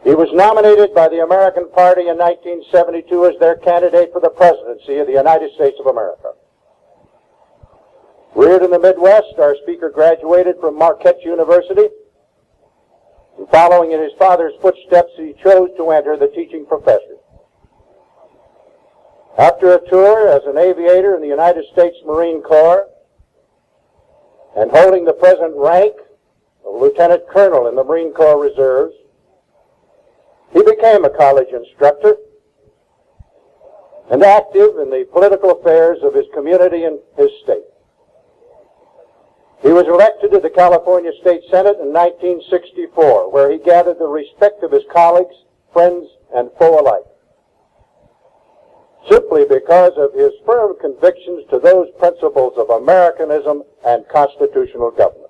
He was nominated by the American Party in 1972 as their candidate for the presidency of the United States of America. Reared in the Midwest, our speaker graduated from Marquette University, and following in his father's footsteps, he chose to enter the teaching profession. After a tour as an aviator in the United States Marine Corps and holding the present rank of Lieutenant Colonel in the Marine Corps Reserves, he became a college instructor and active in the political affairs of his community and his state. He was elected to the California State Senate in 1964, where he gathered the respect of his colleagues, friends, and foe alike, simply because of his firm convictions to those principles of Americanism and constitutional government.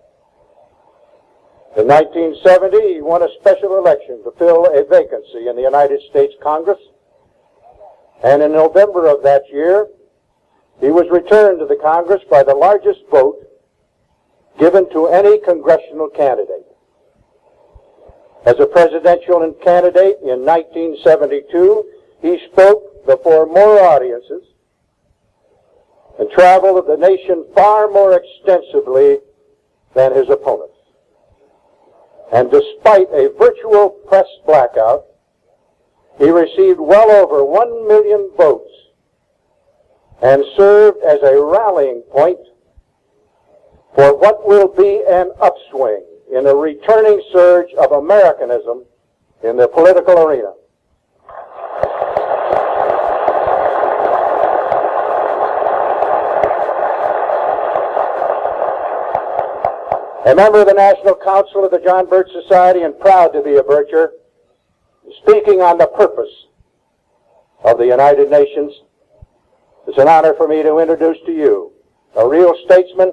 In 1970, he won a special election to fill a vacancy in the United States Congress, and in November of that year, he was returned to the Congress by the largest vote given to any congressional candidate. As a presidential candidate in 1972, he spoke before more audiences and traveled the nation far more extensively than his opponents. And despite a virtual press blackout, he received well over 1 million votes and served as a rallying point for what will be an upswing in a returning surge of Americanism in the political arena. A member of the National Council of the John Birch Society and proud to be a Bircher, speaking on the purpose of the United Nations, it's an honor for me to introduce to you a real statesman,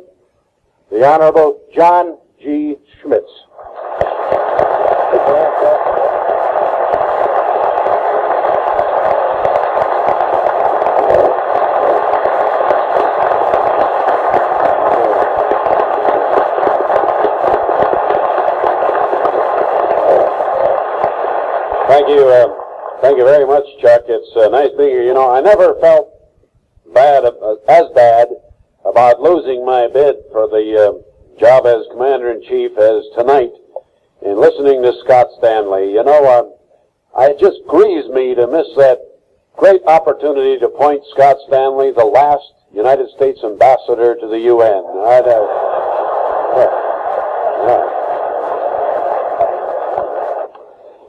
the Honorable John G. Schmitz. Thank you very much, Chuck. It's nice being here. You know, I never felt as bad about losing my bid for the job as Commander-in-Chief as tonight in listening to Scott Stanley. You know, it just grieves me to miss that great opportunity to appoint Scott Stanley the last United States ambassador to the UN.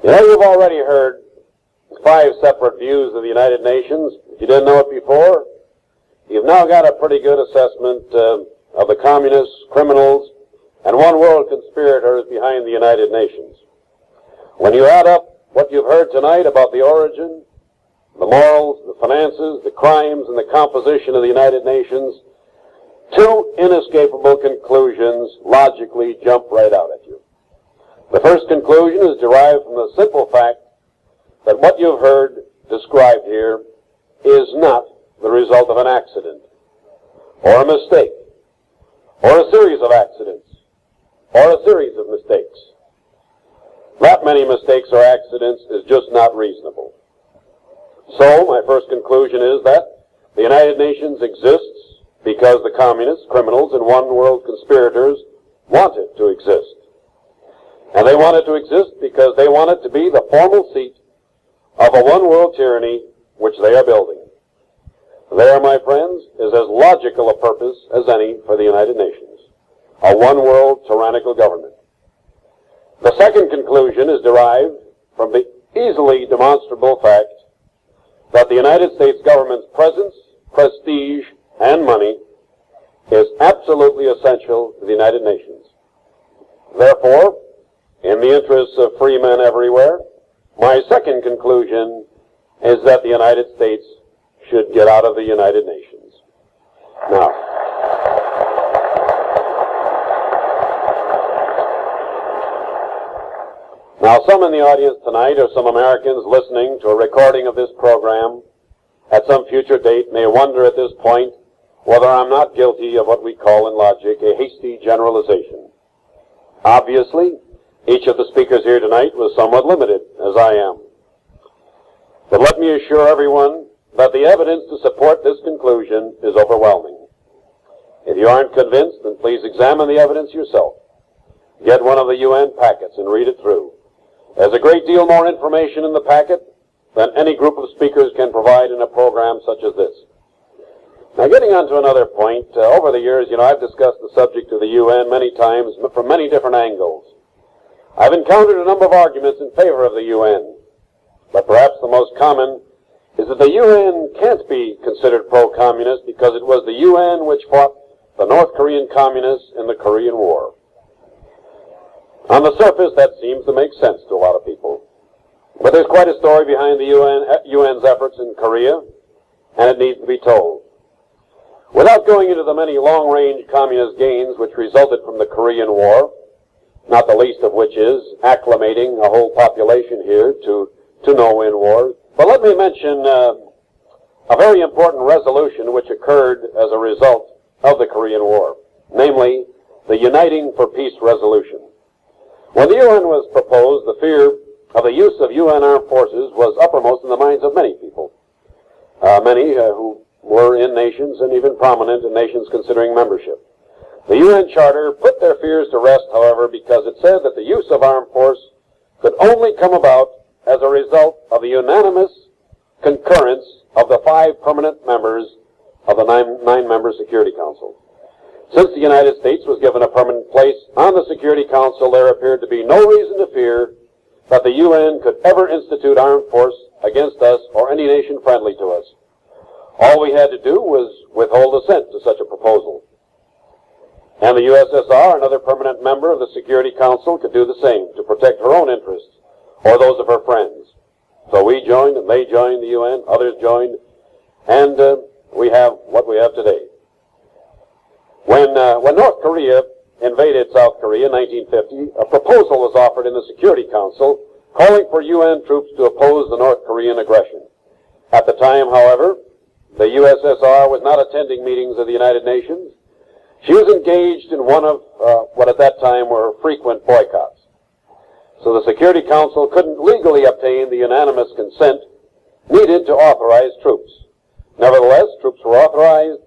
You know, you've already heard 5 separate views of the United Nations. If you didn't know it before, you've now got a pretty good assessment of the communists, criminals, and one-world conspirators behind the United Nations. When you add up what you've heard tonight about the origin, the morals, the finances, the crimes, and the composition of the United Nations, 2 inescapable conclusions logically jump right out at you. The first conclusion is derived from the simple fact that what you've heard described here is not the result of an accident, or a mistake, or a series of accidents, or a series of mistakes. That many mistakes or accidents is just not reasonable. So, my first conclusion is that the United Nations exists because the communists, criminals, and one-world conspirators want it to exist. And they want it to exist because they want it to be the formal seat of a one-world tyranny which they are building. There, my friends, is as logical a purpose as any for the United Nations, a one-world tyrannical government. The second conclusion is derived from the easily demonstrable fact that the United States government's presence, prestige, and money is absolutely essential to the United Nations. Therefore, in the interests of free men everywhere, my second conclusion is that the United States should get out of the United Nations. Now, some in the audience tonight, or some Americans listening to a recording of this program at some future date, may wonder at this point whether I'm not guilty of what we call in logic a hasty generalization. Obviously, each of the speakers here tonight was somewhat limited, as I am. But let me assure everyone that the evidence to support this conclusion is overwhelming. If you aren't convinced, then please examine the evidence yourself. Get one of the UN packets and read it through. There's a great deal more information in the packet than any group of speakers can provide in a program such as this. Now, getting on to another point, over the years, I've discussed the subject of the UN many times from many different angles. I've encountered a number of arguments in favor of the UN, but perhaps the most common is that the UN can't be considered pro-communist because it was the UN which fought the North Korean communists in the Korean War. On the surface, that seems to make sense to a lot of people. But there's quite a story behind the UN's efforts in Korea, and it needs to be told. Without going into the many long-range communist gains which resulted from the Korean War, not the least of which is acclimating a whole population here to no-win wars, but let me mention a very important resolution which occurred as a result of the Korean War, namely the Uniting for Peace resolution. When the UN was proposed, the fear of the use of UN armed forces was uppermost in the minds of many people, many who were in nations and even prominent in nations considering membership. The UN Charter put their fears to rest, however, because it said that the use of armed force could only come about as a result of the unanimous concurrence of the 5 permanent members of the nine-member Security Council. Since the United States was given a permanent place on the Security Council, there appeared to be no reason to fear that the UN could ever institute armed force against us or any nation friendly to us. All we had to do was withhold assent to such a proposal. And the USSR, another permanent member of the Security Council, could do the same to protect her own interests or those of her friends. So we joined and they joined the UN, others joined, and we have what we have today. When North Korea invaded South Korea in 1950, a proposal was offered in the Security Council calling for UN troops to oppose the North Korean aggression. At the time, however, the USSR was not attending meetings of the United Nations. She was engaged in one of what at that time were frequent boycotts. So the Security Council couldn't legally obtain the unanimous consent needed to authorize troops. Nevertheless, troops were authorized,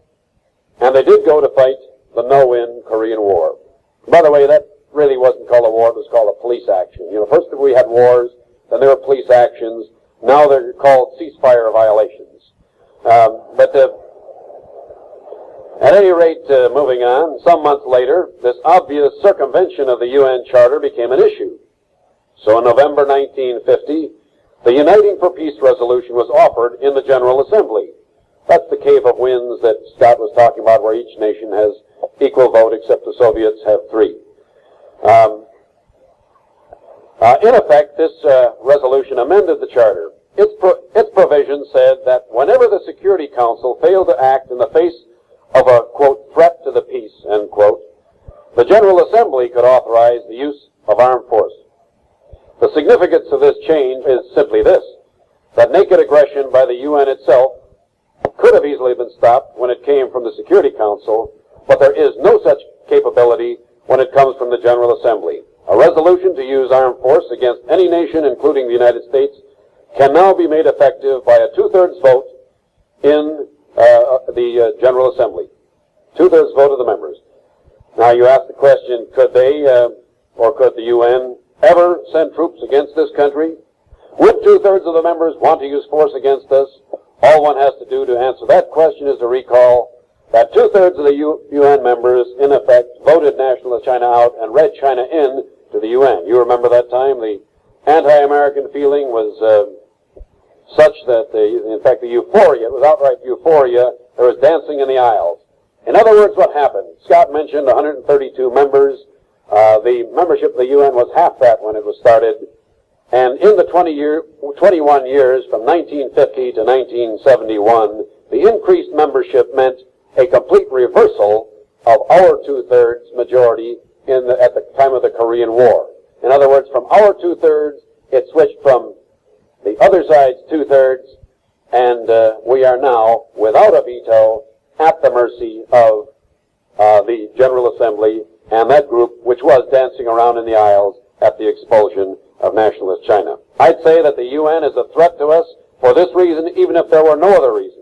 and they did go to fight the no-win Korean War. By the way, that really wasn't called a war, it was called a police action. First we had wars, then there were police actions, now they're called ceasefire violations. At any rate, moving on, some months later, this obvious circumvention of the UN Charter became an issue. So in November 1950, the Uniting for Peace resolution was offered in the General Assembly. That's the cave of winds that Scott was talking about, where each nation has equal vote, except the Soviets have 3. In effect, this resolution amended the Charter. Its provision said that whenever the Security Council failed to act in the face of a, quote, threat to the peace, end quote, the General Assembly could authorize the use of armed force. The significance of this change is simply this, that naked aggression by the UN itself could have easily been stopped when it came from the Security Council, but there is no such capability when it comes from the General Assembly. A resolution to use armed force against any nation, including the United States, can now be made effective by a 2/3 vote in the General Assembly. 2/3 vote of the members. Now you ask the question, could they, or could the UN ever send troops against this country? Would 2/3 of the members want to use force against us? All one has to do to answer that question is to recall that 2/3 of the UN members, in effect, voted Nationalist China out and read China in to the UN. You remember that time? The anti-American feeling was such that, in fact, the euphoria, it was outright euphoria. There was dancing in the aisles. In other words, what happened? Scott mentioned 132 members. The membership of the UN was half that when it was started. And in the 21 years from 1950 to 1971, the increased membership meant a complete reversal of our 2/3 majority at the time of the Korean War. In other words, from our 2/3, it switched from the other side's 2/3, and we are now, without a veto, at the mercy of the General Assembly and that group which was dancing around in the aisles at the expulsion of Nationalist China. I'd say that the UN is a threat to us for this reason, even if there were no other reasons.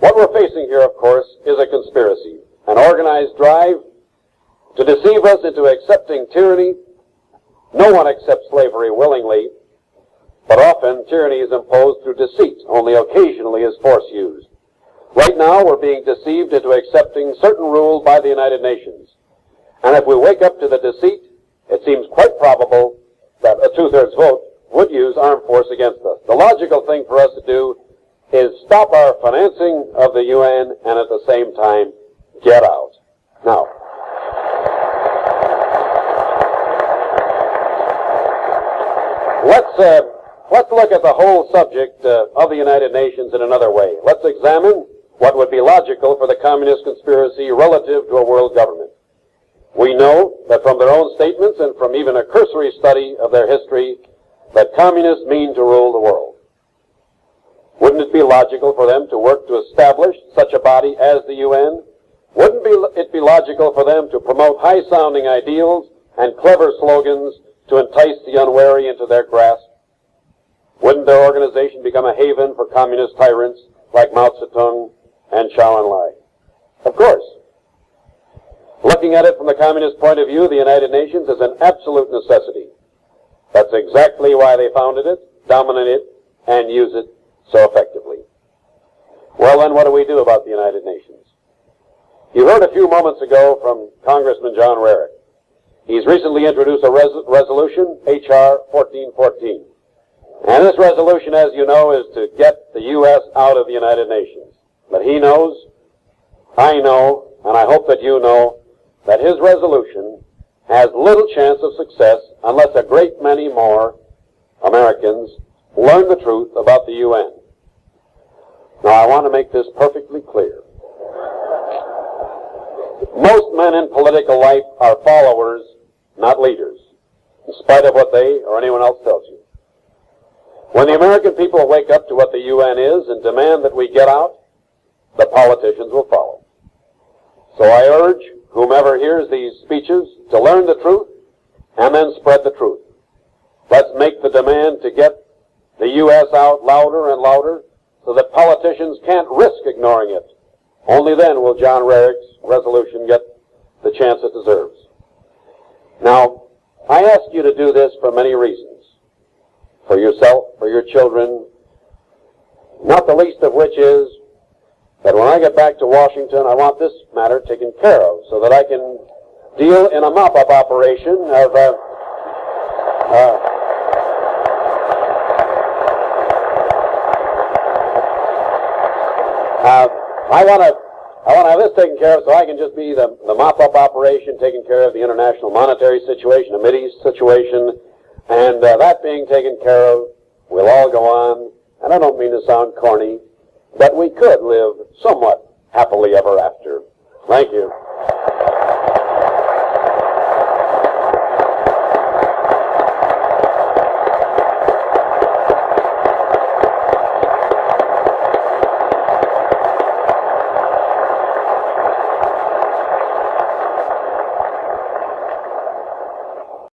What we're facing here, of course, is a conspiracy, an organized drive to deceive us into accepting tyranny. No one accepts slavery willingly, but often tyranny is imposed through deceit. Only occasionally is force used. Right now, we're being deceived into accepting certain rule by the United Nations. And if we wake up to the deceit, it seems quite probable that a two-thirds vote would use armed force against us. The logical thing for us to do is stop our financing of the UN and at the same time get out. Now, let's look at the whole subject of the United Nations in another way. Let's examine what would be logical for the communist conspiracy relative to a world government. We know that from their own statements and from even a cursory study of their history that communists mean to rule the world. Wouldn't it be logical for them to work to establish such a body as the UN? Wouldn't it be logical for them to promote high-sounding ideals and clever slogans to entice the unwary into their grasp? Wouldn't their organization become a haven for communist tyrants like Mao Zedong and Zhou Enlai? Of course. Looking at it from the communist point of view, the United Nations is an absolute necessity. That's exactly why they founded it, dominate it, and use it so effectively. Well, then, what do we do about the United Nations? You heard a few moments ago from Congressman John Rarick. He's recently introduced a resolution, H.R. 1414. And this resolution, as you know, is to get the U.S. out of the United Nations. But he knows, I know, and I hope that you know, that his resolution has little chance of success unless a great many more Americans learn the truth about the UN. Now, I want to make this perfectly clear. Most men in political life are followers, not leaders, in spite of what they or anyone else tells you. When the American people wake up to what the UN is and demand that we get out, the politicians will follow. So I urge whomever hears these speeches to learn the truth and then spread the truth. Let's make the demand to get the U.S. out louder and louder so that politicians can't risk ignoring it. Only then will John Rarick's resolution get the chance it deserves. Now, I ask you to do this for many reasons. For yourself, for your children, not the least of which is that when I get back to Washington, I want this matter taken care of so that I can deal in a mop-up operation of I want to have this taken care of so I can just be the mop-up operation taking care of the international monetary situation, the Mideast situation, and that being taken care of, we'll all go on, and I don't mean to sound corny, but we could live somewhat happily ever after. Thank you.